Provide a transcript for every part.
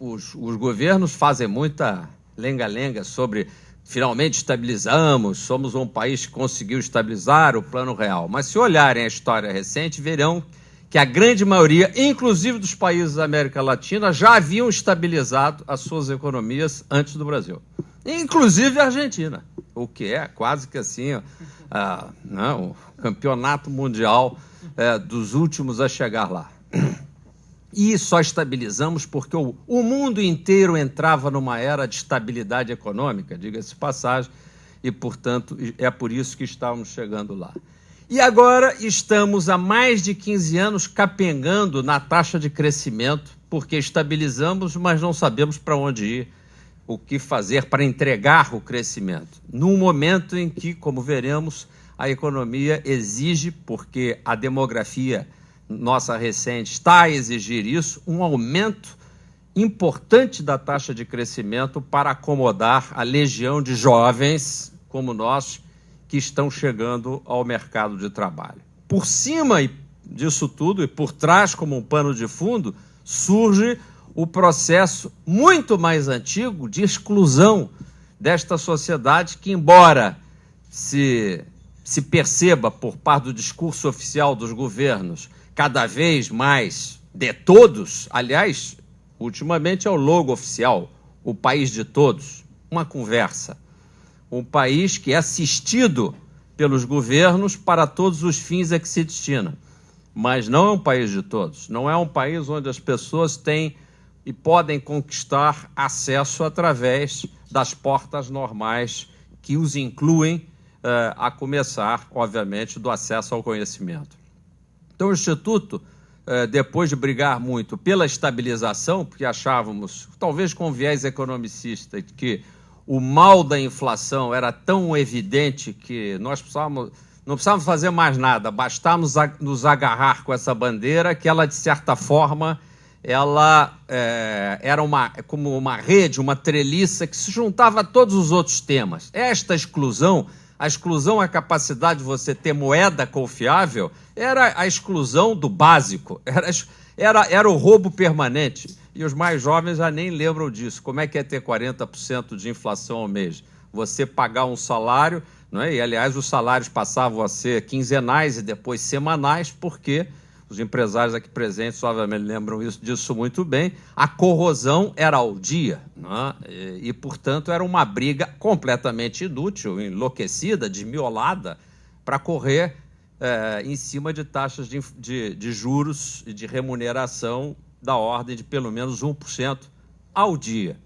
os governos fazem muita lenga-lenga sobre finalmente estabilizamos, somos um país que conseguiu estabilizar o Plano Real. Mas se olharem a história recente, verão que a grande maioria, inclusive dos países da América Latina, já haviam estabilizado as suas economias antes do Brasil. Inclusive a Argentina, o que é quase que assim, o campeonato mundial dos últimos a chegar lá. E só estabilizamos porque o mundo inteiro entrava numa era de estabilidade econômica, diga-se de passagem, e, portanto, é por isso que estávamos chegando lá. E agora estamos há mais de 15 anos capengando na taxa de crescimento, porque estabilizamos, mas não sabemos para onde ir, o que fazer para entregar o crescimento. Num momento em que, como veremos, a economia exige, porque a demografia nossa recente está a exigir isso, um aumento importante da taxa de crescimento para acomodar a legião de jovens como nós que estão chegando ao mercado de trabalho. Por cima disso tudo e por trás, como um pano de fundo, surge o processo muito mais antigo de exclusão desta sociedade que, embora se perceba por parte do discurso oficial dos governos cada vez mais de todos, aliás, ultimamente é o logo oficial, o país de todos, uma conversa. Um país que é assistido pelos governos para todos os fins a que se destina. Mas não é um país de todos, não é um país onde as pessoas têm e podem conquistar acesso através das portas normais que os incluem, a começar, obviamente, do acesso ao conhecimento. Então, o Instituto, depois de brigar muito pela estabilização, porque achávamos, talvez com viés economicista, que o mal da inflação era tão evidente que nós não precisávamos fazer mais nada, bastávamos nos agarrar com essa bandeira, que ela, de certa forma, ela era como uma rede, uma treliça que se juntava a todos os outros temas. Esta exclusão, a exclusão, a capacidade de você ter moeda confiável, era a exclusão do básico, era o roubo permanente. E os mais jovens já nem lembram disso. Como é que é ter 40% de inflação ao mês? Você pagar um salário, não é? E, aliás, os salários passavam a ser quinzenais e depois semanais, porque os empresários aqui presentes, obviamente, lembram disso muito bem. A corrosão era ao dia, não é? E, portanto, era uma briga completamente inútil, enlouquecida, desmiolada, para correr em cima de taxas de juros e de remuneração da ordem de pelo menos 1% ao dia.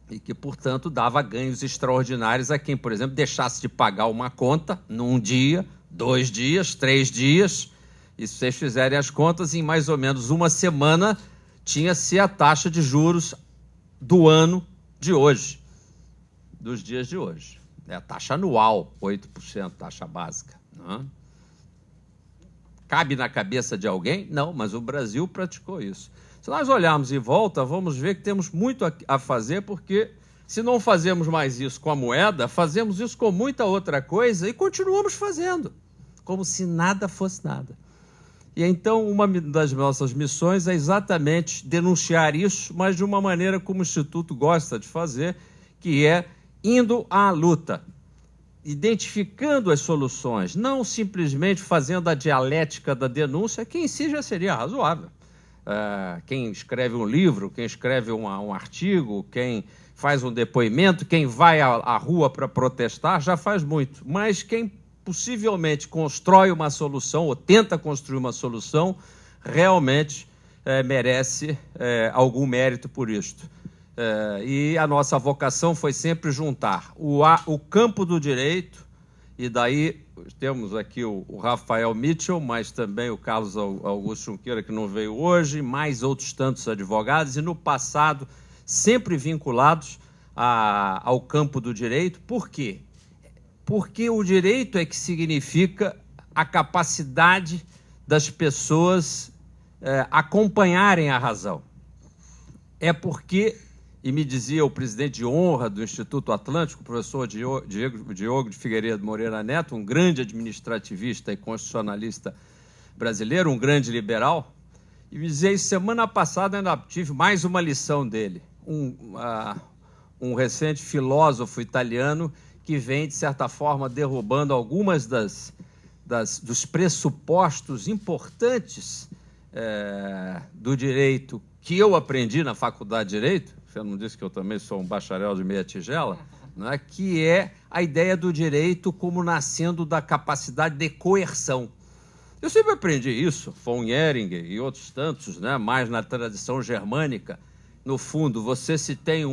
E que, portanto, dava ganhos extraordinários a quem, por exemplo, deixasse de pagar uma conta num dia, 2 dias, 3 dias. E se vocês fizerem as contas, em mais ou menos uma semana tinha-se a taxa de juros do ano de hoje, dos dias de hoje. É a taxa anual, 8%, taxa básica. Não? Cabe na cabeça de alguém? Não, mas o Brasil praticou isso. Se nós olharmos em volta, vamos ver que temos muito a fazer, porque se não fazemos mais isso com a moeda, fazemos isso com muita outra coisa e continuamos fazendo, como se nada fosse nada. E então, uma das nossas missões é exatamente denunciar isso, mas de uma maneira como o Instituto gosta de fazer, que é indo à luta, identificando as soluções, não simplesmente fazendo a dialética da denúncia, que em si já seria razoável. Quem escreve um livro, quem escreve um artigo, quem faz um depoimento, quem vai à rua para protestar, já faz muito. Mas quem possivelmente constrói uma solução ou tenta construir uma solução, realmente merece algum mérito por isto. E a nossa vocação foi sempre juntar o campo do direito, e daí temos aqui o Rafael Mitchell, mas também o Carlos Augusto Junqueira, que não veio hoje, mais outros tantos advogados, e no passado sempre vinculados ao campo do direito. Por quê? Porque o direito é que significa a capacidade das pessoas acompanharem a razão. É porque, e me dizia o presidente de honra do Instituto Atlântico, o professor Diogo de Figueiredo Moreira Neto, um grande administrativista e constitucionalista brasileiro, um grande liberal, E me dizia isso, semana passada ainda tive mais uma lição dele. Um recente filósofo italiano que vem, de certa forma, derrubando algumas dos pressupostos importantes do direito que eu aprendi na Faculdade de Direito. Você não disse que eu também sou um bacharel de meia tigela? Não é? Que é a ideia do direito como nascendo da capacidade de coerção. Eu sempre aprendi isso, von Ehringer e outros tantos, né? Mais na tradição germânica. No fundo, você se tem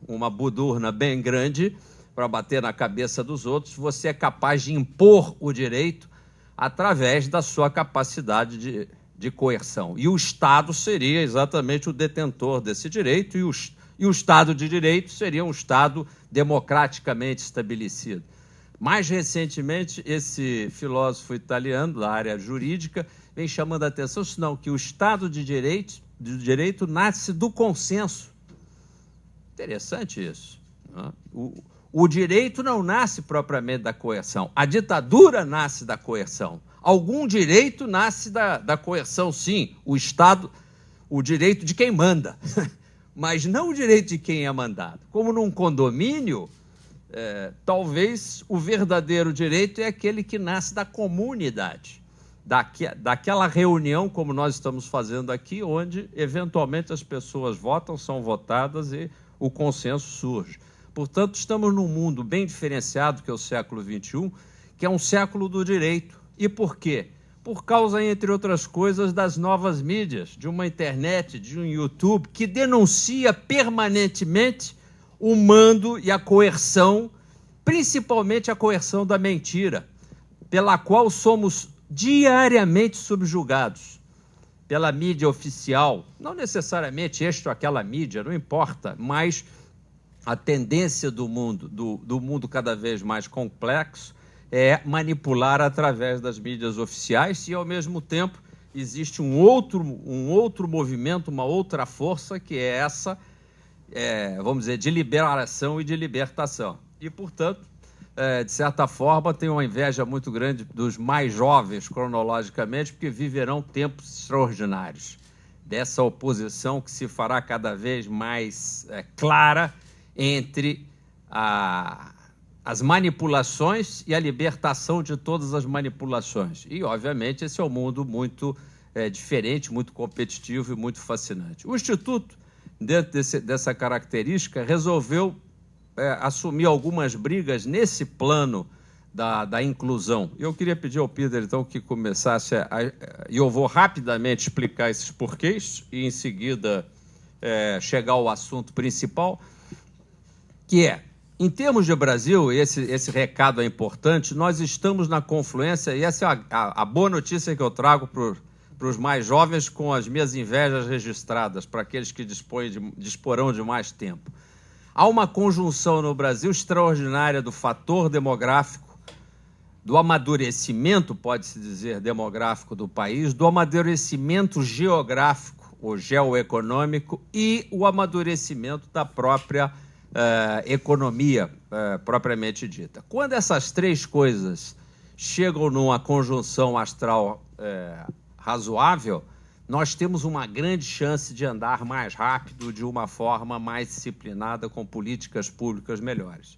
uma budurna bem grande para bater na cabeça dos outros, você é capaz de impor o direito através da sua capacidade de coerção. E o Estado seria exatamente o detentor desse direito, e o Estado de Direito seria um Estado democraticamente estabelecido. Mais recentemente, esse filósofo italiano, da área jurídica, vem chamando a atenção, senão que o Estado de Direito nasce do consenso. Interessante isso. Né? O direito não nasce propriamente da coerção. A ditadura nasce da coerção. Algum direito nasce da coerção, sim. O Estado, o direito de quem manda, mas não o direito de quem é mandado. Como num condomínio, talvez o verdadeiro direito é aquele que nasce da comunidade, daquela reunião, como nós estamos fazendo aqui, onde, eventualmente, as pessoas votam, são votadas e o consenso surge. Portanto, estamos num mundo bem diferenciado, que é o século XXI, que é um século do direito. E por quê? Por causa, entre outras coisas, das novas mídias, de uma internet, de um YouTube, que denuncia permanentemente o mando e a coerção, principalmente a coerção da mentira, pela qual somos diariamente subjugados pela mídia oficial, não necessariamente esta ou aquela mídia, não importa, mas a tendência do mundo cada vez mais complexo é manipular através das mídias oficiais, e, ao mesmo tempo, existe um outro movimento, uma outra força, que é essa, vamos dizer, de liberação e de libertação. E, portanto, de certa forma, tenho uma inveja muito grande dos mais jovens, cronologicamente, porque viverão tempos extraordinários, dessa oposição que se fará cada vez mais clara entre as manipulações e a libertação de todas as manipulações. E, obviamente, esse é um mundo muito diferente, muito competitivo e muito fascinante. O Instituto, dentro dessa característica, resolveu assumir algumas brigas nesse plano da inclusão. Eu queria pedir ao Peter, então, que começasse e eu vou rapidamente explicar esses porquês e, em seguida, chegar ao assunto principal, que é, em termos de Brasil, esse recado é importante, nós estamos na confluência, e essa é a boa notícia que eu trago para os mais jovens, com as minhas invejas registradas, para aqueles que disporão de mais tempo. Há uma conjunção no Brasil extraordinária do fator demográfico, do amadurecimento, pode-se dizer, demográfico do país, do amadurecimento geográfico ou geoeconômico e o amadurecimento da própria economia propriamente dita. Quando essas três coisas chegam numa conjunção astral razoável, nós temos uma grande chance de andar mais rápido, de uma forma mais disciplinada, com políticas públicas melhores.